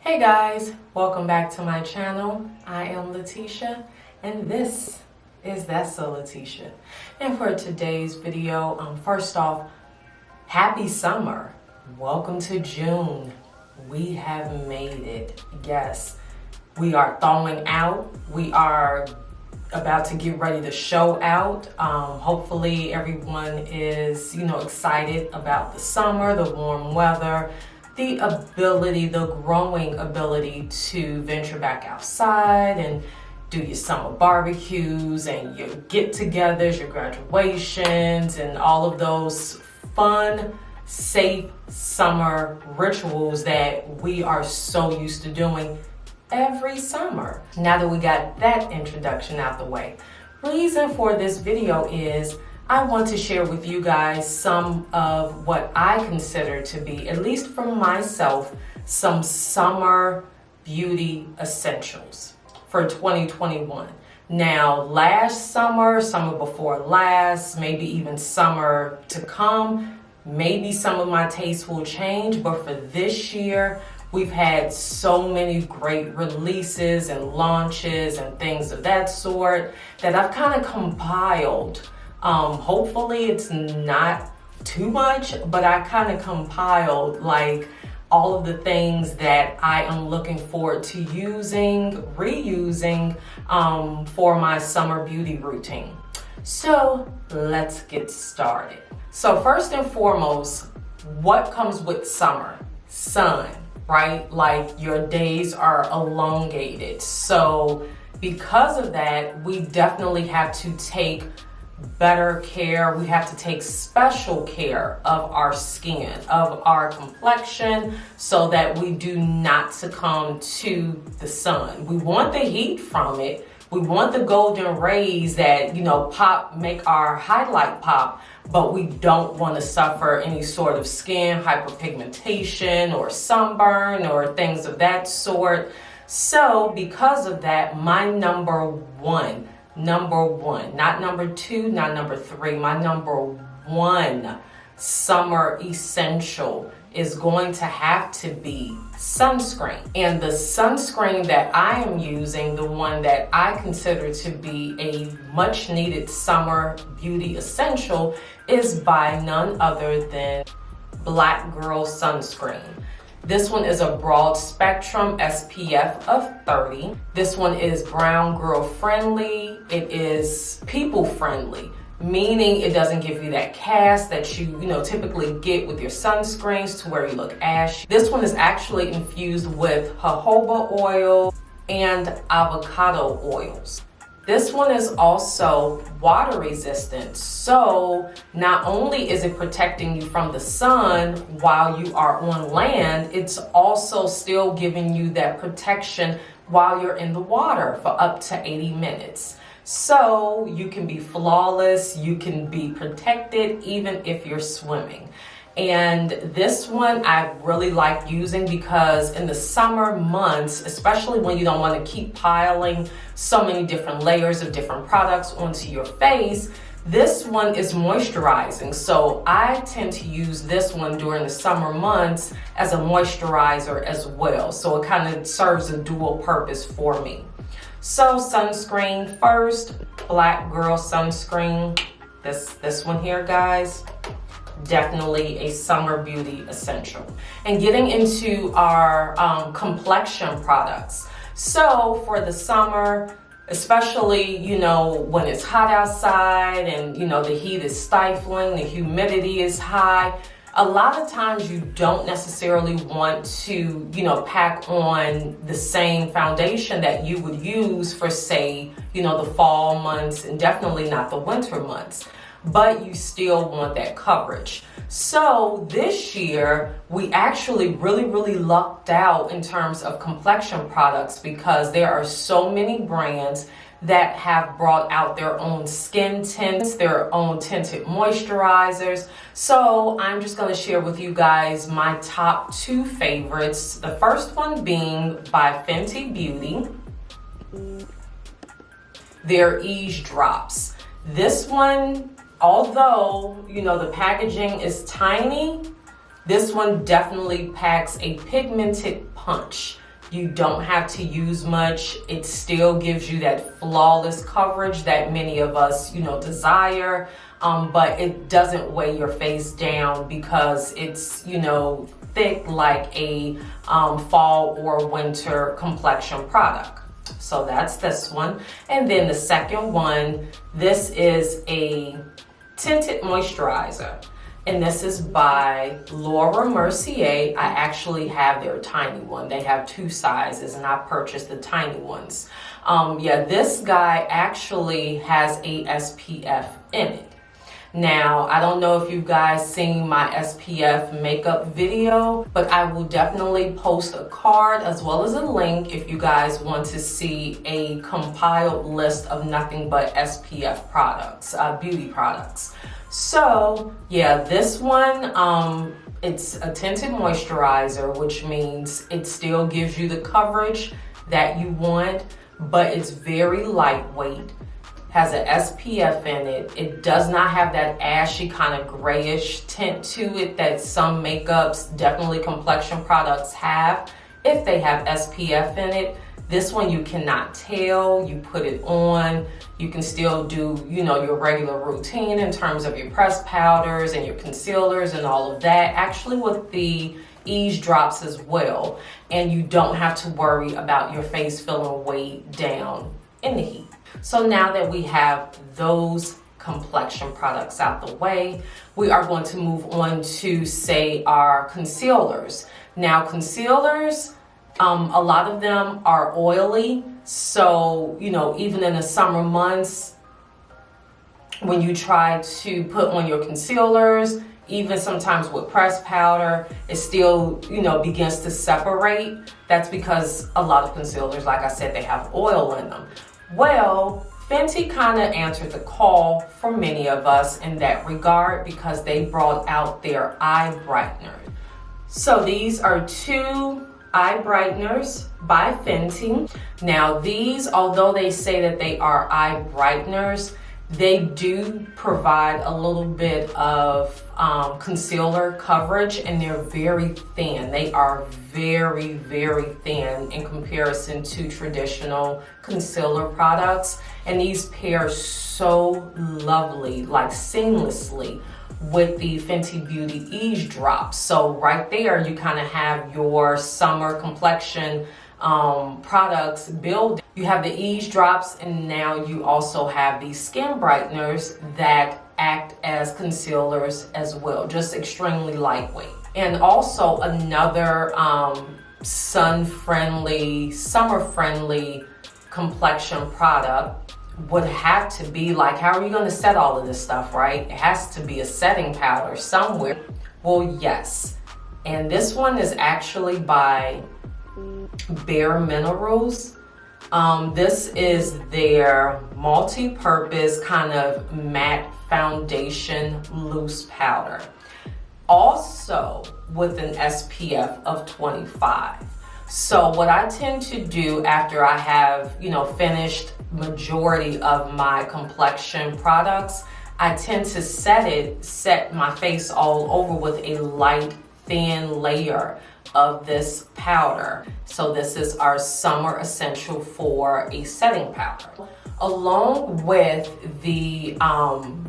Hey guys, welcome back to my channel. I am Letitia and this is That's So Letitia. And for today's video, first off, happy summer. Welcome to June. We have made it. Yes, we are thawing out. We are about to get ready to show out. Hopefully everyone is, excited about the summer, the warm weather, the growing ability to venture back outside and do your summer barbecues and your get-togethers, your graduations, and all of those fun, safe summer rituals that we are so used to doing every summer. Now that we got that introduction out the way, reason for this video is I want to share with you guys some of what I consider to be, at least for myself, some summer beauty essentials for 2021. Now, last summer, summer before last, maybe even summer to come, maybe some of my tastes will change, but for this year, we've had so many great releases and launches and things of that sort that I've kind of compiled. Hopefully it's not too much, but I kind of compiled like all of the things that I am looking forward to reusing for my summer beauty routine. So let's get started. So first and foremost, what comes with summer? Sun, right? Like your days are elongated. So because of that, we definitely have to take better care. We have to take special care of our skin, of our complexion, so that we do not succumb to the sun. We want the heat from it. We want the golden rays that, pop, make our highlight pop, but we don't want to suffer any sort of skin hyperpigmentation or sunburn or things of that sort. So because of that, my number one, not number two, not number three, my number one summer essential is going to have to be sunscreen. And the sunscreen that I am using, the one that I consider to be a much needed summer beauty essential, is by none other than Black Girl Sunscreen. This one is a broad spectrum SPF of 30. This one is brown girl friendly. It is people friendly, meaning it doesn't give you that cast that you typically get with your sunscreens to where you look ashy. This one is actually infused with jojoba oil and avocado oils. This one is also water resistant, so not only is it protecting you from the sun while you are on land, it's also still giving you that protection while you're in the water for up to 80 minutes. So you can be flawless, you can be protected even if you're swimming. And this one I really like using because in the summer months, especially when you don't want to keep piling so many different layers of different products onto your face, this one is moisturizing. So I tend to use this one during the summer months as a moisturizer as well. So it kind of serves a dual purpose for me. So sunscreen first, Black Girl Sunscreen. This one here, guys. Definitely a summer beauty essential. And getting into our complexion products. So for the summer, especially, when it's hot outside and, the heat is stifling, the humidity is high, a lot of times you don't necessarily want to, pack on the same foundation that you would use for, say, the fall months and definitely not the winter months. But you still want that coverage. So this year, we actually really lucked out in terms of complexion products because there are so many brands that have brought out their own skin tints, their own tinted moisturizers. So I'm just gonna share with you guys my top two favorites. The first one being by Fenty Beauty, their Eaze drops. This one, although, the packaging is tiny, this one definitely packs a pigmented punch. You don't have to use much. It still gives you that flawless coverage that many of us, desire. But it doesn't weigh your face down because it's, thick like a fall or winter complexion product. So that's this one. And then the second one, this is a tinted moisturizer. And this is by Mercier. I actually have their tiny one. They have 2 sizes and I purchased the tiny ones. This guy actually has a SPF in it. Now, I don't know if you guys seen my SPF makeup video, but I will definitely post a card as well as a link if you guys want to see a compiled list of nothing but SPF products, beauty products. So yeah, this one, it's a tinted moisturizer, which means it still gives you the coverage that you want, but it's very lightweight, has an SPF in it. It does not have that ashy kind of grayish tint to it that some makeups, definitely complexion products have. If they have SPF in it, this one you cannot tell. You put it on, you can still do, your regular routine in terms of your pressed powders and your concealers and all of that. Actually with the Eaze drops as well. And you don't have to worry about your face feeling weighed down in the heat. So now that we have those complexion products out the way, we are going to move on to, say, our concealers. Now, concealers, a lot of them are oily. So, even in the summer months, when you try to put on your concealers, even sometimes with pressed powder, it still, begins to separate. That's because a lot of concealers, like I said, they have oil in them. Well, Fenty kind of answered the call for many of us in that regard because they brought out their eye brightener. So these are 2 eye brighteners by Fenty. Now these, although they say that they are eye brighteners, they do provide a little bit of concealer coverage, and they're very thin. They are very, very thin in comparison to traditional concealer products. And these pair so lovely, like seamlessly, with the Fenty Beauty Eaze drops. So right there, you kind of have your summer complexion products build. You have the Eaze drops, and now you also have these skin brighteners that act as concealers as well, just extremely lightweight. And also another sun-friendly, summer-friendly complexion product would have to be like, how are you going to set all of this stuff, right? It has to be a setting powder somewhere. Well, yes. And this one is actually by Bare Minerals. This is their multi-purpose kind of matte foundation loose powder, also with an SPF of 25. So what I tend to do after I have, finished majority of my complexion products, I tend to set my face all over with a light, thin layer of this powder. So this is our summer essential for a setting powder. Along with the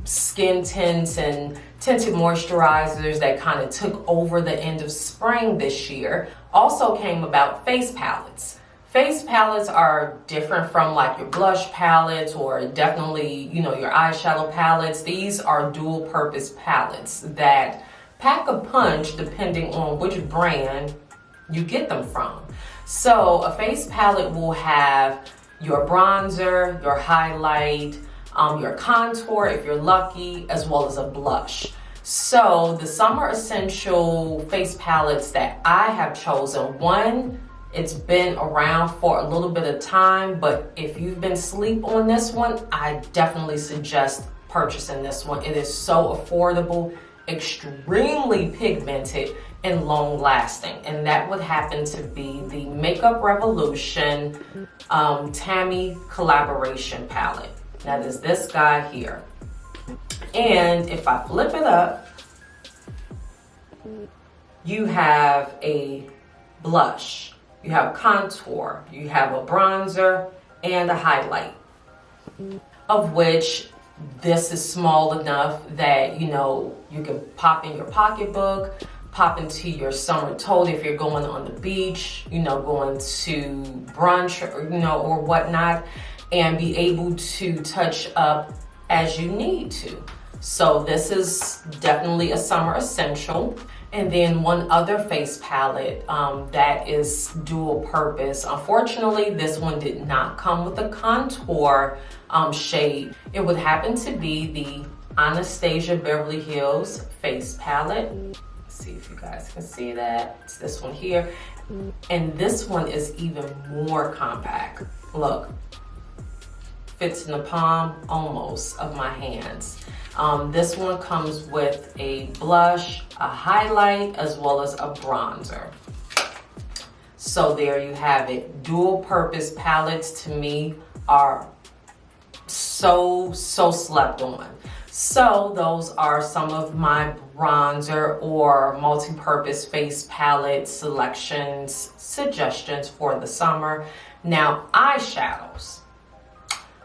skin tints and tinted moisturizers that kind of took over the end of spring this year, also came about face palettes. Face palettes are different from like your blush palettes or definitely, your eyeshadow palettes. These are dual purpose palettes that pack a punch depending on which brand you get them from. So a face palette will have your bronzer, your highlight, your contour if you're lucky, as well as a blush. So the summer essential face palettes that I have chosen, one, it's been around for a little bit of time, but if you've been asleep on this one, I definitely suggest purchasing this one. It is so affordable, extremely pigmented, and long lasting. And that would happen to be the Makeup Revolution Tammi collaboration palette. That is this guy here. And if I flip it up, you have a blush, you have contour, you have a bronzer, and a highlight, of which this is small enough that, you know, you can pop in your pocketbook, pop into your summer tote if you're going on the beach, you know, going to brunch, or, you know, or whatnot, and be able to touch up as you need to. So this is definitely a summer essential. And then one other face palette that is dual purpose. Unfortunately, this one did not come with a contour shade. It would happen to be the Anastasia Beverly Hills face palette. Let's see if you guys can see that. It's this one here. And this one is even more compact. Look, fits in the palm almost of my hands. This one comes with a blush, a highlight, as well as a bronzer. So there you have it. Dual purpose palettes to me are so slept on. So those are some of my bronzer or multi-purpose face palette selections, suggestions for the summer. Now, eyeshadows.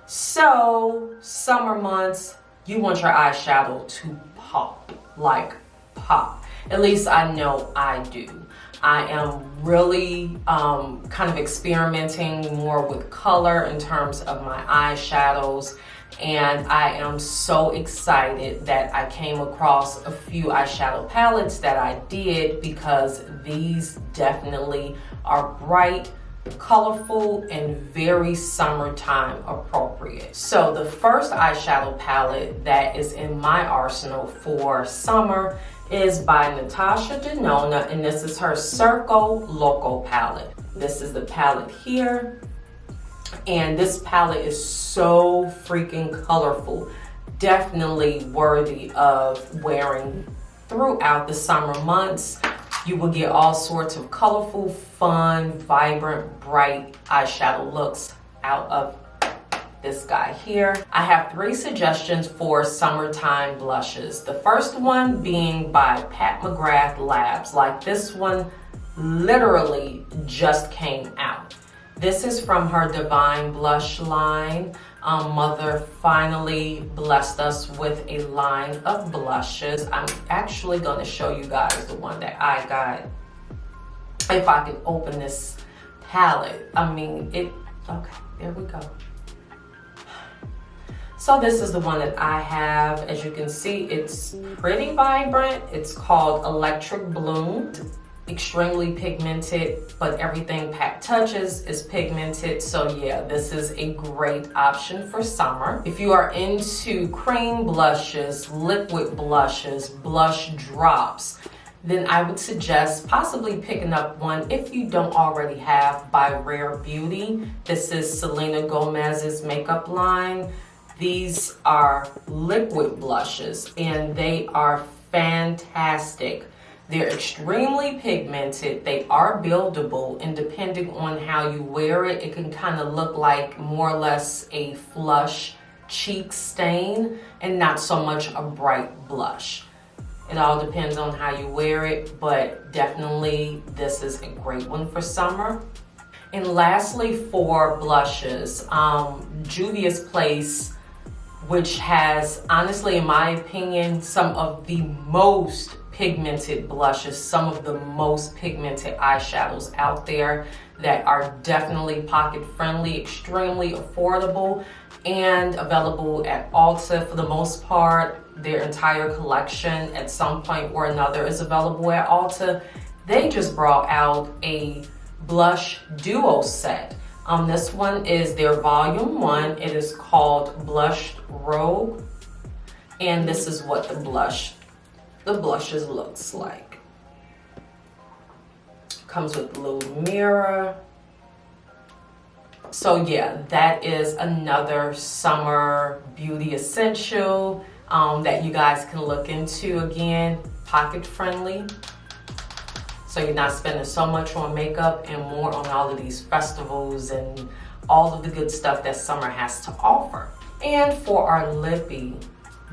So summer months, you want your eyeshadow to pop, like pop. At least I know I do. I am really kind of experimenting more with color in terms of my eyeshadows. And I am so excited that I came across a few eyeshadow palettes that I did, because these definitely are bright, colorful, and very summertime appropriate. So the first eyeshadow palette that is in my arsenal for summer is by Natasha Denona, and this is her Circo Loco palette. This is the palette here, and this palette is so freaking colorful. Definitely worthy of wearing throughout the summer months. You will get all sorts of colorful, fun, vibrant, bright eyeshadow looks out of this guy here. I have 3 suggestions for summertime blushes. The first one being by McGrath Labs. Like, this one literally just came out. This is from her Divine Blush line. Mother finally blessed us with a line of blushes. I'm actually going to show you guys the one that I got. If I can open this palette. I mean, okay, there we go. So this is the one that I have. As you can see, it's pretty vibrant. It's called Electric Bloom. Extremely pigmented, but everything Pat touches is pigmented. So yeah, this is a great option for summer. If you are into cream blushes, liquid blushes, blush drops, then I would suggest possibly picking up one if you don't already have, by Rare Beauty. This is Selena Gomez's makeup line. These are liquid blushes and they are fantastic. They're extremely pigmented. They are buildable, and depending on how you wear it, it can kind of look like more or less a flush cheek stain and not so much a bright blush. It all depends on how you wear it, but definitely this is a great one for summer. And lastly, for blushes, Juvia's Place, which has, honestly, in my opinion, some of the most pigmented blushes, some of the most pigmented eyeshadows out there that are definitely pocket friendly, extremely affordable, and available at Ulta for the most part. Their entire collection at some point or another is available at Ulta. They just brought out a blush duo set. This one is their volume 1. It is called Blush Rogue, and this is what the blushes looks like. Comes with a little mirror. So yeah, that is another summer beauty essential that you guys can look into. Again, pocket friendly, so you're not spending so much on makeup and more on all of these festivals and all of the good stuff that summer has to offer. And for our lippy,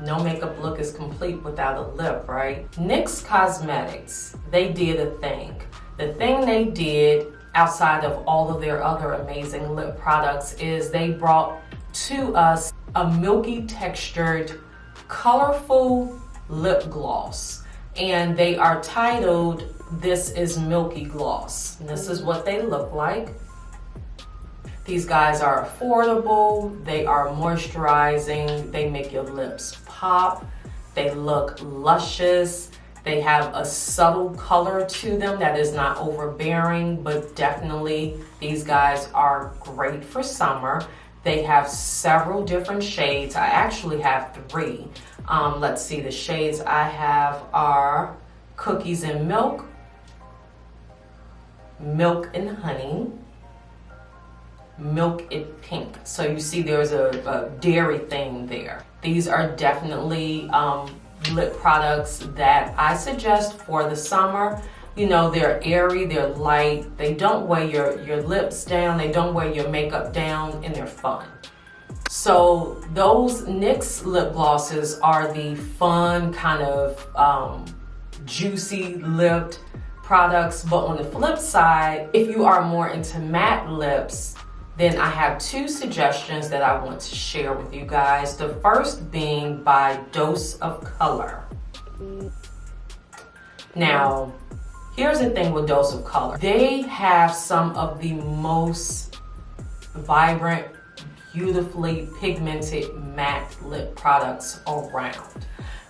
no makeup look is complete without a lip, right? NYX Cosmetics, they did a thing. The thing they did outside of all of their other amazing lip products, is they brought to us a milky textured, colorful lip gloss. And they are titled, This is Milky Gloss. And this is what they look like. These guys are affordable, they are moisturizing, they make your lips pop, they look luscious, they have a subtle color to them that is not overbearing, but definitely these guys are great for summer. They have several different shades. I actually have 3. Let's see, the shades I have are Cookies and Milk, Milk and Honey, Milk and Pink. So you see there's a dairy theme there. These are definitely lip products that I suggest for the summer. You know, they're airy, they're light, they don't weigh your lips down, they don't weigh your makeup down, and they're fun. So those NYX lip glosses are the fun kind of juicy lipped products. But on the flip side, if you are more into matte lips, then I have 2 suggestions that I want to share with you guys. The first being by Dose of Color. Now, here's the thing with Dose of Color. They have some of the most vibrant, beautifully pigmented matte lip products around.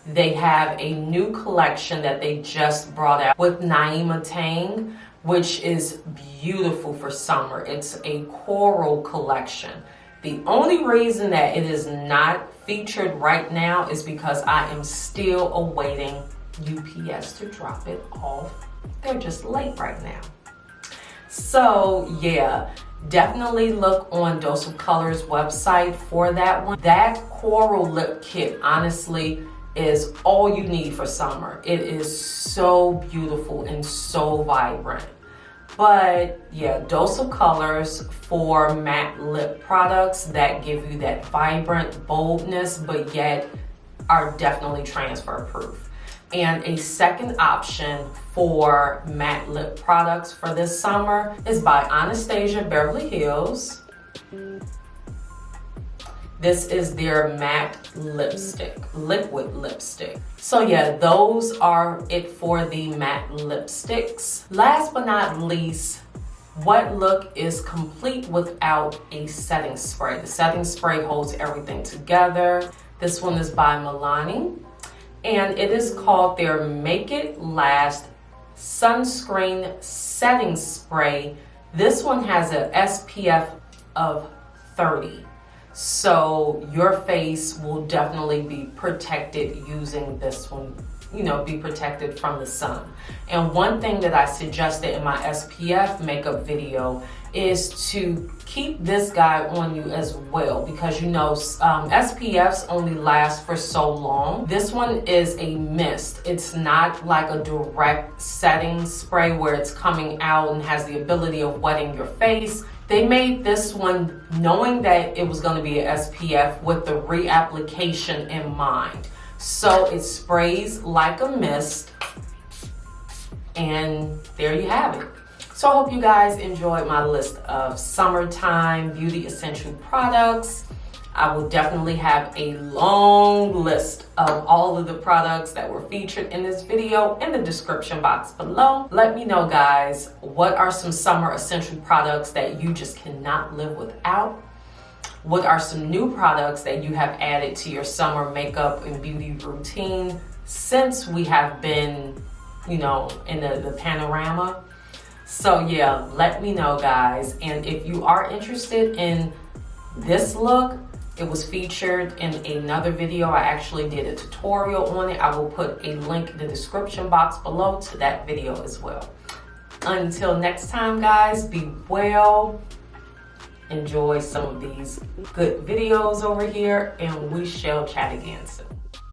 They have a new collection that they just brought out with Naima Tang, which is beautiful for summer. It's a coral collection. The only reason that it is not featured right now is because I am still awaiting UPS to drop it off. They're just late right now. So yeah, definitely look on Dose of Color's website for that one. That coral lip kit, honestly, is all you need for summer. It is so beautiful and so vibrant. But yeah, Dose of Colors for matte lip products that give you that vibrant boldness, but yet are definitely transfer proof. And a second option for matte lip products for this summer is by Anastasia Beverly Hills. This is their matte lipstick, liquid lipstick. So yeah, those are it for the matte lipsticks. Last but not least, what look is complete without a setting spray? The setting spray holds everything together. This one is by Milani, and it is called their Make It Last Sunscreen Setting Spray. This one has an SPF of 30. So your face will definitely be protected using this one, you know, be protected from the sun. And one thing that I suggested in my SPF makeup video is to keep this guy on you as well, because you know SPFs only last for so long. This one is a mist. It's not like a direct setting spray where it's coming out and has the ability of wetting your face. They made this one knowing that it was going to be an SPF with the reapplication in mind. So it sprays like a mist, and there you have it. So I hope you guys enjoyed my list of summertime beauty essential products. I will definitely have a long list of all of the products that were featured in this video in the description box below. Let me know, guys, what are some summer essential products that you just cannot live without? What are some new products that you have added to your summer makeup and beauty routine since we have been, you know, in the panorama? So yeah, let me know, guys. And if you are interested in this look, it was featured in another video. I actually did a tutorial on it. I will put a link in the description box below to that video as well. Until next time, guys, be well. Enjoy some of these good videos over here, and we shall chat again soon.